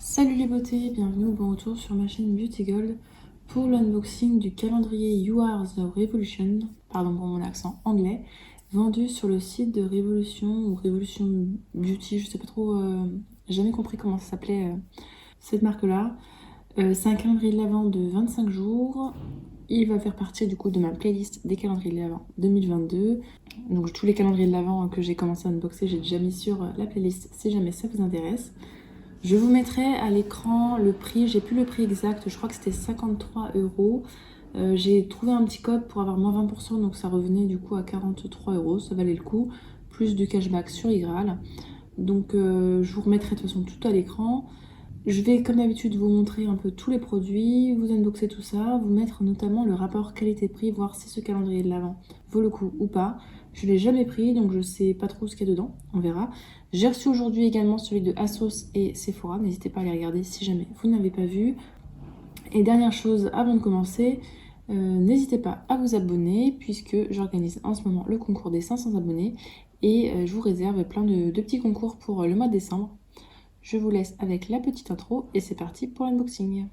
Salut les beautés, bienvenue ou bon retour sur ma chaîne Beauty Gold pour l'unboxing du calendrier You Are the Revolution, pardon pour mon accent anglais, vendu sur le site de Révolution ou Révolution Beauty, je sais pas trop, jamais compris comment ça s'appelait cette marque-là. C'est un calendrier de l'Avent de 25 jours. Il va faire partie du coup de ma playlist des calendriers de l'Avent 2022. Donc tous les calendriers de l'Avent que j'ai commencé à unboxer, j'ai déjà mis sur la playlist si jamais ça vous intéresse. Je vous mettrai à l'écran le prix, j'ai plus le prix exact, je crois que c'était 53 €. J'ai trouvé un petit code pour avoir moins 20%, donc ça revenait du coup à 43 €, ça valait le coup, plus du cashback sur Igral. Donc je vous remettrai de toute façon tout à l'écran. Je vais comme d'habitude vous montrer un peu tous les produits, vous unboxer tout ça, vous mettre notamment le rapport qualité-prix, voir si ce calendrier de l'Avent vaut le coup ou pas. Je ne l'ai jamais pris donc je sais pas trop ce qu'il y a dedans, on verra. J'ai reçu aujourd'hui également celui de Asos et Sephora, n'hésitez pas à les regarder si jamais vous n'avez pas vu. Et dernière chose avant de commencer, n'hésitez pas à vous abonner puisque j'organise en ce moment le concours des 500 abonnés et je vous réserve plein de petits concours pour le mois de décembre. Je vous laisse avec la petite intro et c'est parti pour l'unboxing.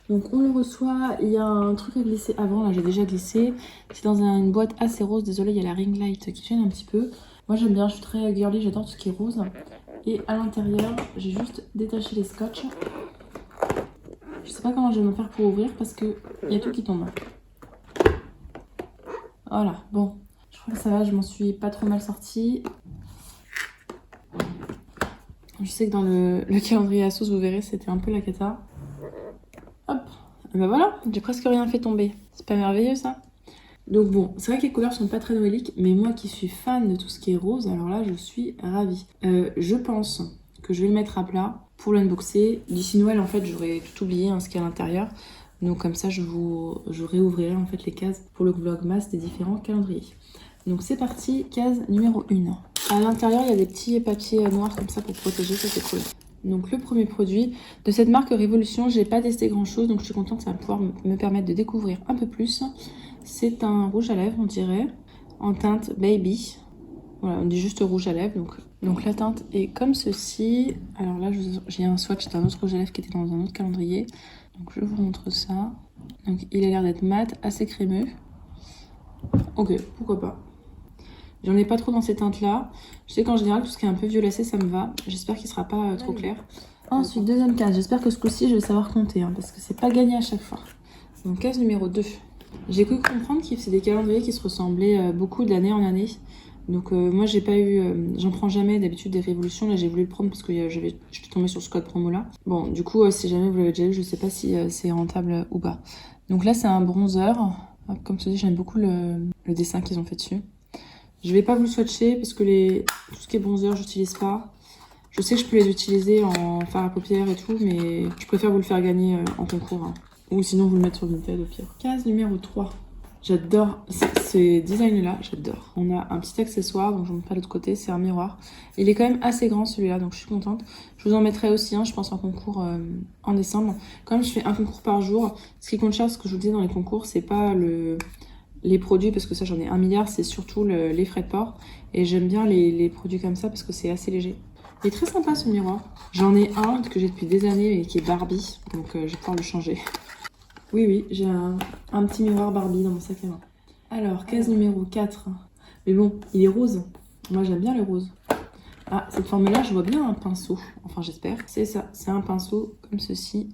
Donc on le reçoit, il y a un truc à glisser avant, là j'ai déjà glissé. C'est dans une boîte assez rose, désolé il y a la ring light qui gêne un petit peu. Moi j'aime bien, je suis très girly, j'adore tout ce qui est rose. Et à l'intérieur, j'ai juste détaché les scotch. Je sais pas comment je vais me faire pour ouvrir parce que il y a tout qui tombe. Voilà, bon, je crois que ça va, je m'en suis pas trop mal sortie. Je sais que dans le calendrier Asos, vous verrez, c'était un peu la cata. Hop, et ben voilà, j'ai presque rien fait tomber. C'est pas merveilleux ça? Donc bon, c'est vrai que les couleurs sont pas très noéliques, mais moi qui suis fan de tout ce qui est rose, alors là je suis ravie. Je pense que je vais le mettre à plat pour l'unboxer. D'ici Noël en fait j'aurais tout oublié ce qu'il y a à l'intérieur. Donc comme ça je réouvrirai en fait les cases pour le vlogmas des différents calendriers. Donc c'est parti, case numéro 1. À l'intérieur il y a des petits papiers noirs comme ça pour protéger, ça c'est cool. Donc le premier produit de cette marque Révolution, j'ai pas testé grand chose donc je suis contente, ça va pouvoir me permettre de découvrir un peu plus. C'est un rouge à lèvres on dirait, en teinte baby. Voilà, on dit juste rouge à lèvres. Donc la teinte est comme ceci. Alors là j'ai un swatch d'un autre rouge à lèvres qui était dans un autre calendrier. Donc je vous montre ça. Donc il a l'air d'être mat, assez crémeux. Ok, pourquoi pas. J'en ai pas trop dans ces teintes-là. Je sais qu'en général, tout ce qui est un peu violacé, ça me va. J'espère qu'il sera pas trop clair. Ensuite, deuxième case. J'espère que ce coup-ci, je vais savoir compter. Parce que c'est pas gagné à chaque fois. Donc, case numéro 2. J'ai cru comprendre que c'est des calendriers qui se ressemblaient beaucoup d'année en année. Donc, moi, j'ai pas eu... J'en prends jamais d'habitude des Révolutions. Là, j'ai voulu le prendre parce que je suis tombée sur ce code promo-là. Bon, du coup, si jamais vous l'avez déjà eu, je sais pas si c'est rentable ou pas. Donc là, c'est un bronzer. Comme je dis, j'aime beaucoup le dessin qu'ils ont fait dessus. Je vais pas vous le swatcher parce que tout ce qui est bronzer, j'utilise pas. Je sais que je peux les utiliser en fard à paupières et tout, mais je préfère vous le faire gagner en concours. Ou sinon vous le mettre sur Vinted au pire. Case numéro 3. J'adore ces designs-là, j'adore. On a un petit accessoire, donc je ne montre pas de l'autre côté, c'est un miroir. Il est quand même assez grand celui-là, donc je suis contente. Je vous en mettrai aussi un, je pense, en concours en décembre. Comme je fais un concours par jour, ce qui compte cher, ce que je vous disais dans les concours, c'est pas les produits, parce que ça j'en ai 1 milliard, c'est surtout les frais de port. Et j'aime bien les produits comme ça parce que c'est assez léger. Il est très sympa ce miroir. J'en ai un que j'ai depuis des années et qui est Barbie, donc je vais pouvoir le changer. Oui, j'ai un petit miroir Barbie dans mon sac à main. Alors, case numéro 4. Mais bon, il est rose. Moi j'aime bien le rose. Ah, cette forme-là, je vois bien un pinceau. Enfin, j'espère. C'est ça, c'est un pinceau comme ceci.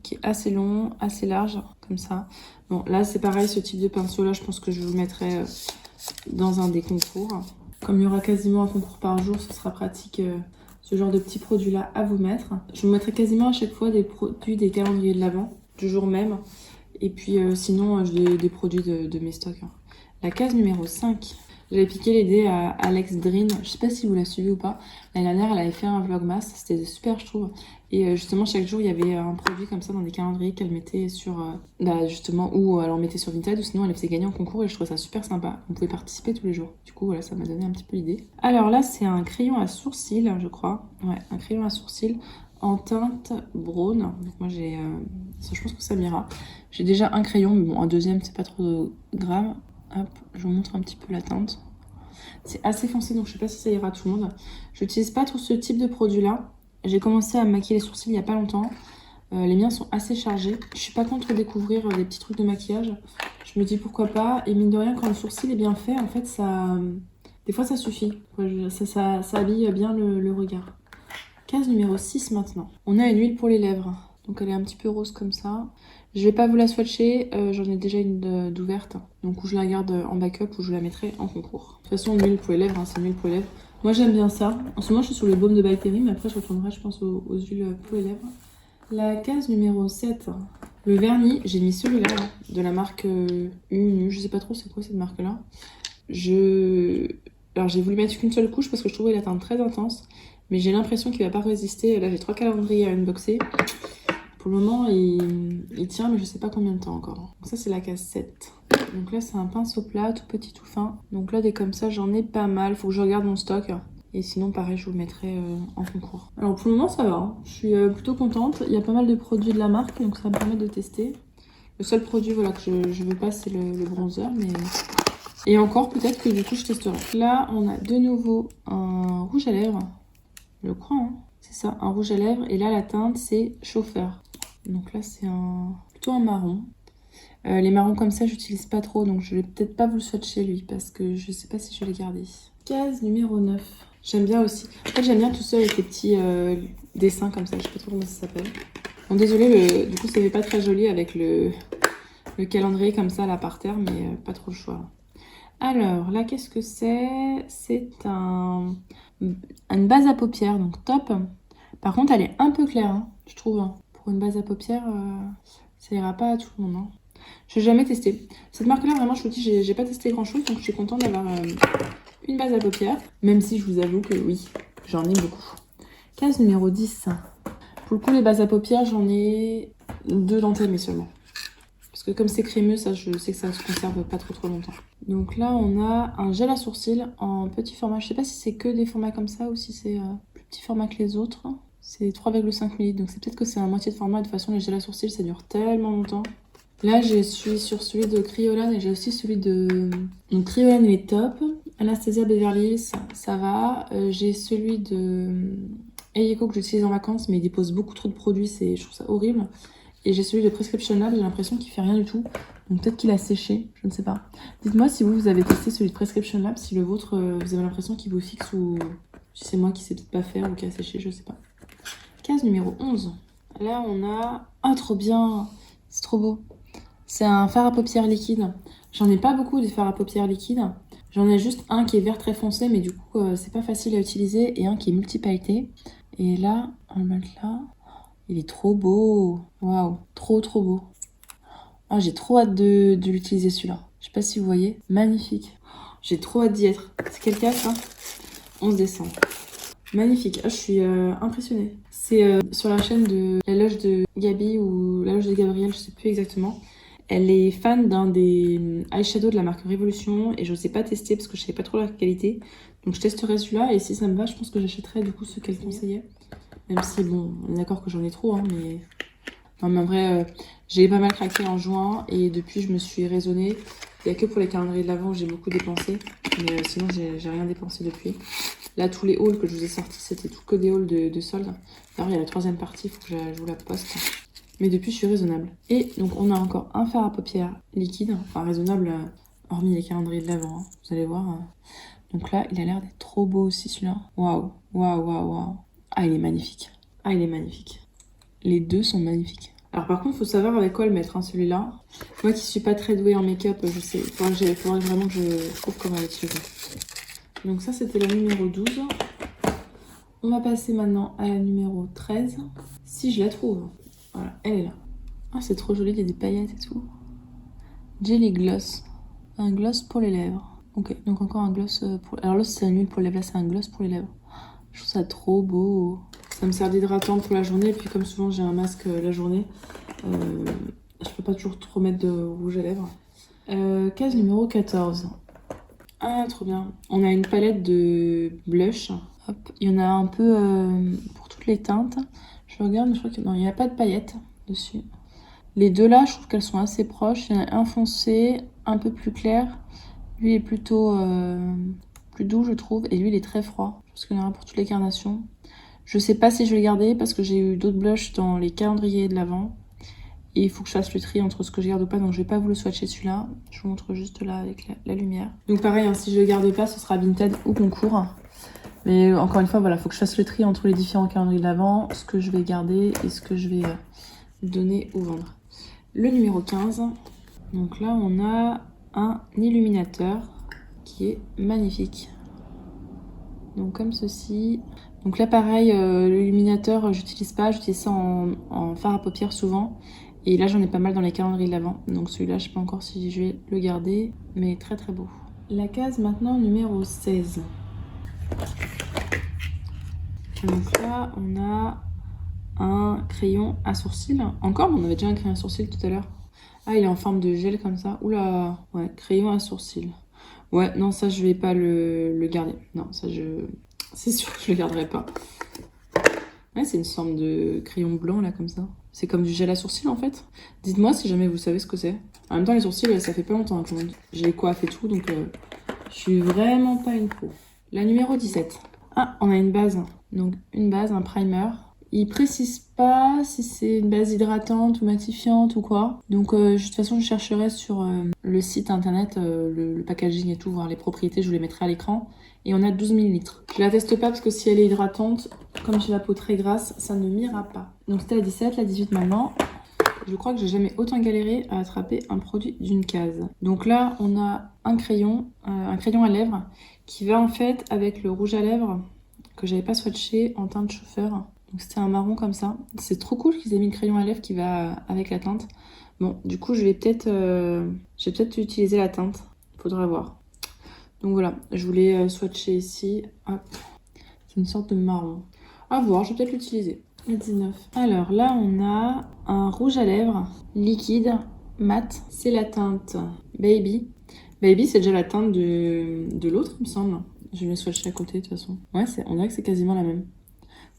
Qui est assez long, assez large, comme ça. Bon, là, c'est pareil, ce type de pinceau-là, je pense que je vous mettrai dans un des concours. Comme il y aura quasiment un concours par jour, ce sera pratique ce genre de petits produits-là à vous mettre. Je vous mettrai quasiment à chaque fois des produits des calendriers de l'Avent, du jour même. Et puis sinon, j'ai des produits de mes stocks. La case numéro 5. J'avais piqué l'idée à Alex Drin, je sais pas si vous la suivez ou pas. L'année dernière, elle avait fait un vlogmas, c'était super, je trouve. Et justement, chaque jour, il y avait un produit comme ça dans des calendriers qu'elle mettait sur. Justement, ou elle en mettait sur Vinted, ou sinon elle les faisait gagner en concours, et je trouvais ça super sympa. On pouvait participer tous les jours. Du coup, voilà, ça m'a donné un petit peu l'idée. Alors là, c'est un crayon à sourcils, je crois. Ouais, un crayon à sourcils en teinte braune. Donc moi, j'ai. Ça, je pense que ça m'ira. J'ai déjà un crayon, mais bon, un deuxième, c'est pas trop grave. Hop, je vous montre un petit peu la teinte. C'est assez foncé, donc je sais pas si ça ira à tout le monde. Je n'utilise pas trop ce type de produit-là. J'ai commencé à me maquiller les sourcils il n'y a pas longtemps. Les miens sont assez chargés. Je suis pas contre découvrir des petits trucs de maquillage. Je me dis pourquoi pas. Et mine de rien, quand le sourcil est bien fait, en fait, ça... Des fois, ça suffit. Ça habille bien le regard. Case numéro 6 maintenant. On a une huile pour les lèvres. Donc elle est un petit peu rose comme ça. Je vais pas vous la swatcher, j'en ai déjà une d'ouverte. Donc où je la garde en backup ou je la mettrai en concours. De toute façon, une huile pour les lèvres, hein, c'est une huile pour les lèvres. Moi j'aime bien ça. En ce moment je suis sur le baume de By Terry, mais après je retournerai je pense aux huiles pour les lèvres. La case numéro 7. Le vernis, j'ai mis celui-là, de la marque Unu. Je sais pas trop c'est quoi cette marque-là. Alors j'ai voulu mettre qu'une seule couche parce que je trouvais la teinte très intense. Mais j'ai l'impression qu'il va pas résister. Là j'ai 3 calendriers à unboxer. Pour le moment il tient mais je sais pas combien de temps encore. Donc ça c'est la case 7. Donc là c'est un pinceau plat tout petit tout fin. Donc là des comme ça j'en ai pas mal. Faut que je regarde mon stock. Et sinon pareil je vous le mettrai en concours. Alors pour le moment ça va. Hein. Je suis plutôt contente. Il y a pas mal de produits de la marque donc ça va me permettre de tester. Le seul produit voilà, que je veux pas c'est le bronzer. Mais... Et encore peut-être que du coup je testerai. Là on a de nouveau un rouge à lèvres. Je crois, hein. C'est ça, un rouge à lèvres. Et là, la teinte, c'est chauffeur. Donc là, c'est plutôt un marron. Les marrons comme ça, j'utilise pas trop. Donc je vais peut-être pas vous le swatcher, lui. Parce que je sais pas si je vais les garder. Case numéro 9. J'aime bien aussi. En fait, j'aime bien tout ça avec les petits dessins comme ça. Je sais pas trop comment ça s'appelle. Bon, désolé, du coup, ça fait pas très joli avec le calendrier comme ça, là, par terre. Mais pas trop le choix. Alors, là, qu'est-ce que c'est? C'est une base à paupières, donc top. Par contre, elle est un peu claire, hein, je trouve. Hein. Pour une base à paupières, ça ira pas à tout le monde. Hein. Je n'ai jamais testé. Cette marque-là, vraiment, je vous dis, j'ai pas testé grand-chose, donc je suis contente d'avoir une base à paupières. Même si je vous avoue que oui, j'en ai beaucoup. Case numéro 10. Pour le coup, les bases à paupières, j'en ai 2 dentelles, mais seulement. Parce que comme c'est crémeux, ça, je sais que ça se conserve pas trop longtemps. Donc là, on a un gel à sourcils en petit format. Je sais pas si c'est que des formats comme ça ou si c'est plus petit format que les autres. C'est 3,5 ml. Donc c'est peut-être que c'est à moitié de format. De toute façon, les gels à sourcils, ça dure tellement longtemps. Là, je suis sur celui de Kryolan et j'ai aussi celui de... Donc Kryolan, il est top. Anastasia Beverly Hills, ça va. J'ai celui de Eyeko que j'utilise en vacances, mais il dépose beaucoup trop de produits. Je trouve ça horrible. Et j'ai celui de Prescription Lab, j'ai l'impression qu'il fait rien du tout. Donc peut-être qu'il a séché, je ne sais pas. Dites-moi si vous avez testé celui de Prescription Lab, si le vôtre, vous avez l'impression qu'il vous fixe ou si c'est moi qui sais peut-être pas faire ou qui a séché, je sais pas. Case numéro 11. Là, on a... Ah, trop bien. C'est trop beau. C'est un fard à paupières liquide. J'en ai pas beaucoup de fards à paupières liquide. J'en ai juste un qui est vert très foncé, mais du coup, c'est pas facile à utiliser. Et un qui est multi-pailleté. Et là, on va le mettre là. Il est trop beau. Waouh, trop beau. Oh, j'ai trop hâte de l'utiliser celui-là. Je sais pas si vous voyez. Magnifique. J'ai trop hâte d'y être. C'est quel cas ça? 11 décembre. Magnifique. Ah, je suis impressionnée. C'est sur la chaîne de la loge de Gabi ou la loge de Gabriel, je sais plus exactement. Elle est fan d'un des eyeshadows de la marque Révolution et je ne sais pas tester parce que je ne savais pas trop la qualité. Donc je testerai celui-là et si ça me va, je pense que j'achèterai du coup ce qu'elle conseillait. Même si, bon, on est d'accord que j'en ai trop, hein, mais... Non, mais en vrai, j'ai pas mal craqué en juin et depuis, je me suis raisonnée. Il n'y a que pour les calendriers de l'avant où j'ai beaucoup dépensé. Mais sinon, j'ai rien dépensé depuis. Là, tous les hauls que je vous ai sortis, c'était tout que des hauls de soldes. D'ailleurs, il y a la 3e partie, il faut que je vous la poste. Mais depuis, je suis raisonnable. Et donc, on a encore un fard à paupières liquide. Enfin, raisonnable, hormis les calendriers de l'avant, hein, vous allez voir. Donc là, il a l'air d'être trop beau aussi, celui-là. Waouh, waouh, waouh, waouh. Ah, il est magnifique. Ah, il est magnifique. Les deux sont magnifiques. Alors par contre, il faut savoir avec quoi le mettre, hein, celui-là. Moi qui suis pas très douée en make-up, je sais. Il faudrait vraiment que je trouve comment l'utiliser. Donc ça, c'était la numéro 12. On va passer maintenant à la numéro 13. Si je la trouve. Voilà, elle est là. Ah, c'est trop joli, il y a des paillettes et tout. Jelly Gloss. Un gloss pour les lèvres. Ok, donc encore un gloss pour... Alors là, c'est nul pour les lèvres, là, c'est un gloss pour les lèvres. Je trouve ça trop beau. Ça me sert d'hydratant pour la journée. Et puis comme souvent, j'ai un masque la journée. Je peux pas toujours trop mettre de rouge à lèvres. Case numéro 14. Ah, trop bien. On a une palette de blush. Hop, il y en a un peu pour toutes les teintes. Je regarde, mais je crois qu'il n'y a pas de paillettes dessus. Les deux là, je trouve qu'elles sont assez proches. Il y en a un foncé, un peu plus clair. Lui est plutôt plus doux, je trouve. Et lui, il est très froid. Je pense qu'il y en aura pour toutes les carnations. Je sais pas si je vais le garder parce que j'ai eu d'autres blushs dans les calendriers de l'Avent. Et il faut que je fasse le tri entre ce que je garde ou pas. Donc je vais pas vous le swatcher celui-là. Je vous montre juste là avec la lumière. Donc pareil, hein, si je le garde pas, ce sera Vinted ou Concours. Mais encore une fois, voilà, faut que je fasse le tri entre les différents calendriers de l'Avent. Ce que je vais garder et ce que je vais donner ou vendre. Le numéro 15. Donc là, on a un illuminateur qui est magnifique. Donc comme ceci. Donc là pareil, l'illuminateur j'utilise pas, j'utilise ça en fard à paupières souvent. Et là j'en ai pas mal dans les calendriers de l'Avent. Donc celui-là je sais pas encore si je vais le garder, mais très très beau. La case maintenant numéro 16. Donc là on a un crayon à sourcils. Encore, on avait déjà un crayon à sourcils tout à l'heure. Ah, il est en forme de gel comme ça. Oula, ouais, crayon à sourcils. Ouais, non, ça, je vais pas le garder. Non, ça, c'est sûr que je le garderai pas. Ouais, c'est une forme de crayon blanc, là, comme ça. C'est comme du gel à sourcils, en fait. Dites-moi si jamais vous savez ce que c'est. En même temps, les sourcils, ça fait pas longtemps que j'ai coiffé tout, donc je suis vraiment pas une pro. La numéro 17. Ah, on a une base. Donc, une base, un primer. Il précise pas si c'est une base hydratante ou matifiante ou quoi. Donc de toute façon je chercherai sur le site internet le packaging et tout, voir les propriétés, je vous les mettrai à l'écran. Et on a 12 ml. Je la teste pas parce que si elle est hydratante, comme j'ai la peau très grasse, ça ne m'ira pas. Donc c'était la 17, la 18 maintenant. Je crois que j'ai jamais autant galéré à attraper un produit d'une case. Donc là on a un crayon à lèvres qui va en fait avec le rouge à lèvres que j'avais pas swatché en teinte chauffeur. Donc c'était un marron comme ça. C'est trop cool qu'ils aient mis le crayon à lèvres qui va avec la teinte. Bon, du coup, je vais peut-être utiliser la teinte. Faudra voir. Donc voilà, je voulais swatcher ici. Hop. C'est une sorte de marron. À voir, je vais peut-être l'utiliser. La 19. Alors là, on a un rouge à lèvres liquide, mat. C'est la teinte Baby. Baby, c'est déjà la teinte de l'autre, il me semble. Je vais le swatcher à côté, de toute façon. Ouais, on dirait que c'est quasiment la même.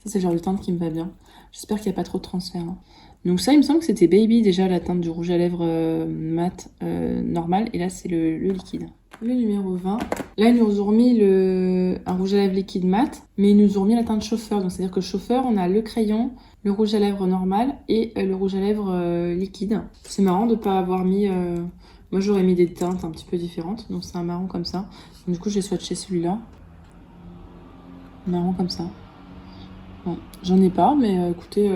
Ça, c'est le genre de teinte qui me va bien. J'espère qu'il n'y a pas trop de transfert. Hein. Donc ça, il me semble que c'était Baby, déjà, la teinte du rouge à lèvres mat normal. Et là, c'est le liquide. Le numéro 20. Là, ils nous ont remis un rouge à lèvres liquide mat, mais ils nous ont remis la teinte chauffeur. Donc, c'est-à-dire que chauffeur, on a le crayon, le rouge à lèvres normal et le rouge à lèvres liquide. C'est marrant de ne pas avoir mis... Moi, j'aurais mis des teintes un petit peu différentes. Donc, c'est un marron comme ça. Donc, du coup, j'ai swatché celui-là. Marron comme ça. Bon, j'en ai pas, mais écoutez...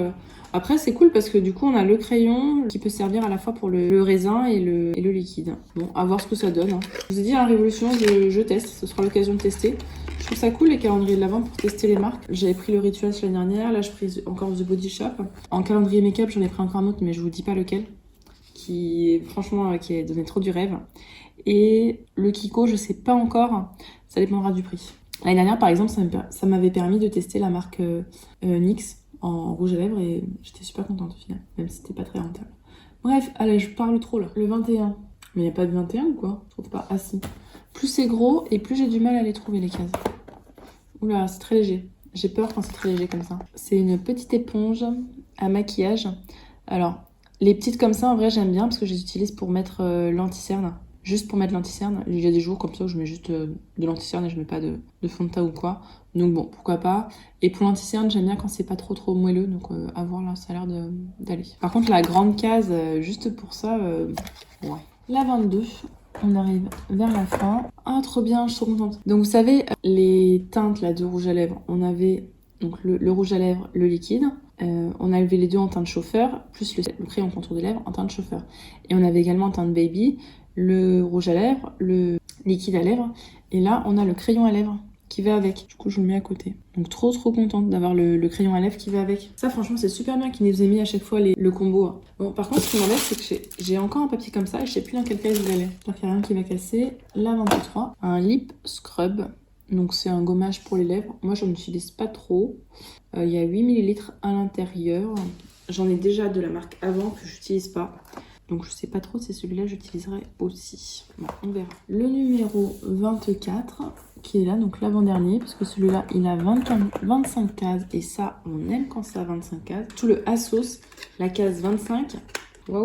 Après, c'est cool parce que du coup, on a le crayon qui peut servir à la fois pour le raisin et le liquide. Bon, à voir ce que ça donne. Hein. Je vous ai dit, à Révolution, je teste. Ce sera l'occasion de tester. Je trouve ça cool, les calendriers de l'Avent, pour tester les marques. J'avais pris le Rituals l'année dernière. Là, je pris encore The Body Shop. En calendrier make-up, j'en ai pris encore un autre, mais je vous dis pas lequel. Franchement, qui a donné trop du rêve. Et le Kiko, je sais pas encore. Ça dépendra du prix. L'année dernière, par exemple, ça m'avait permis de tester la marque NYX en rouge à lèvres et j'étais super contente au final, même si c'était pas très rentable. Bref, allez, je parle trop là. Le 21. Mais il n'y a pas de 21 ou quoi? Je trouve pas. Ah si. Plus c'est gros et plus j'ai du mal à les trouver les cases. Oula, c'est très léger. J'ai peur quand c'est très léger comme ça. C'est une petite éponge à maquillage. Alors, les petites comme ça, en vrai, j'aime bien parce que je les utilise pour mettre l'anti-cerne. Juste pour mettre l'anti-cerne. Il y a des jours comme ça où je mets juste de l'anti-cerne et je mets pas de fond de teint ou quoi. Donc bon, pourquoi pas. Et pour l'anti-cerne, j'aime bien quand c'est pas trop moelleux. Donc à voir là, ça a l'air d'aller. Par contre, la grande case, juste pour ça, ouais. La 22, on arrive vers la fin. Ah, trop bien, je suis trop contente. Donc vous savez, les teintes là de rouge à lèvres, on avait donc le rouge à lèvres, le liquide. On a levé les deux en teinte chauffeur, plus le crayon contour des lèvres en teinte chauffeur. Et on avait également en teinte baby, le rouge à lèvres, le liquide à lèvres. Et là, on a le crayon à lèvres qui va avec. Du coup, je le mets à côté. Donc trop contente d'avoir le crayon à lèvres qui va avec. Ça, franchement, c'est super bien qu'ils nous aient mis à chaque fois le combo. Hein. Bon, par contre, ce qui m'embête, c'est que j'ai encore un papier comme ça et je sais plus dans quel cas il allait. J'espère qu'il n'y a rien qui va casser. La 23, un lip scrub. Donc c'est un gommage pour les lèvres. Moi, je n'utilise pas trop. Il y a 8 ml à l'intérieur. J'en ai déjà de la marque avant que j'utilise pas. Donc je sais pas trop si celui-là j'utiliserai aussi. Bon, on verra. Le numéro 24 qui est là, donc l'avant-dernier, parce que celui-là il a 25 cases et ça on aime quand ça a 25 cases. Tout le Asos, la case 25. Waouh.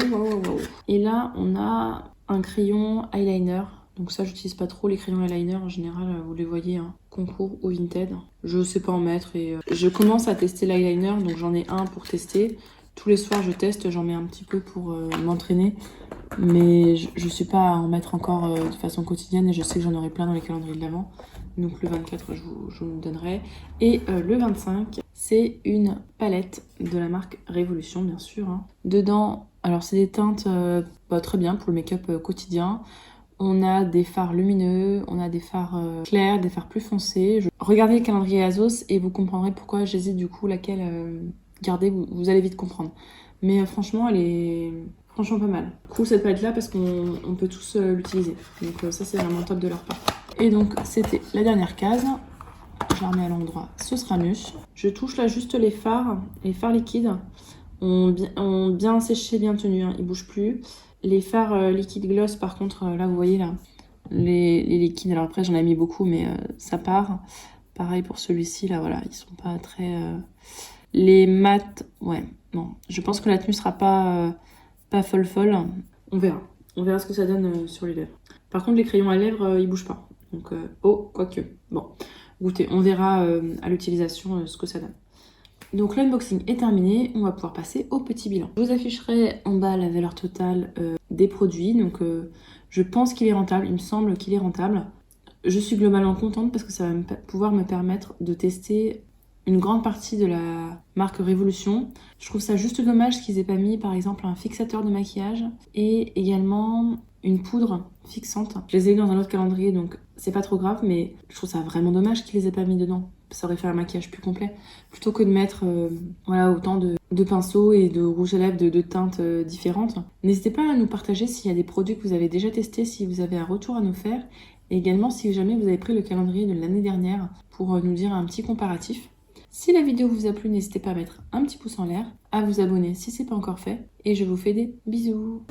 Et là on a un crayon eyeliner. Donc ça j'utilise pas trop les crayons eyeliner en général, vous les voyez, hein, Concours ou Vinted. Je sais pas en mettre et je commence à tester l'eyeliner, donc j'en ai un pour tester. Tous les soirs je teste, j'en mets un petit peu pour m'entraîner, mais je suis pas à en mettre encore de façon quotidienne et je sais que j'en aurai plein dans les calendriers de l'avant. Donc le 24 je vous le donnerai. Et le 25 c'est une palette de la marque Révolution bien sûr. Hein. Dedans, alors c'est des teintes très bien pour le make-up quotidien. On a des fards lumineux, on a des fards clairs, des fards plus foncés. Regardez le calendrier Asos et vous comprendrez pourquoi j'hésite du coup laquelle garder, vous allez vite comprendre. Mais franchement, elle est franchement pas mal. Cool cette palette là parce qu'on peut tous l'utiliser. Donc ça c'est vraiment top de leur part. Et donc c'était la dernière case. Je la remets à l'endroit, ce sera mieux. Je touche là juste les fards liquides ont bien séché, bien tenu, hein, ils bougent plus. Les fards liquide gloss par contre, là vous voyez là, les liquides, alors après j'en ai mis beaucoup mais ça part. Pareil pour celui-ci là, voilà, ils sont pas très... Les mat, ouais, non, je pense que la tenue sera pas folle. On verra ce que ça donne sur les lèvres. Par contre les crayons à lèvres, ils bougent pas. Donc, quoique, bon, goûtez, on verra à l'utilisation ce que ça donne. Donc l'unboxing est terminé, on va pouvoir passer au petit bilan. Je vous afficherai en bas la valeur totale des produits, donc je pense qu'il est rentable, il me semble qu'il est rentable. Je suis globalement contente parce que ça va pouvoir me permettre de tester une grande partie de la marque Révolution. Je trouve ça juste dommage qu'ils aient pas mis par exemple un fixateur de maquillage et également une poudre fixante. Je les ai eu dans un autre calendrier donc c'est pas trop grave, mais je trouve ça vraiment dommage qu'ils les aient pas mis dedans. Ça aurait fait un maquillage plus complet. Plutôt que de mettre autant de pinceaux et de rouge à lèvres de teintes différentes. N'hésitez pas à nous partager s'il y a des produits que vous avez déjà testés, si vous avez un retour à nous faire. Et également si jamais vous avez pris le calendrier de l'année dernière pour nous dire un petit comparatif. Si la vidéo vous a plu, n'hésitez pas à mettre un petit pouce en l'air, à vous abonner si ce n'est pas encore fait. Et je vous fais des bisous.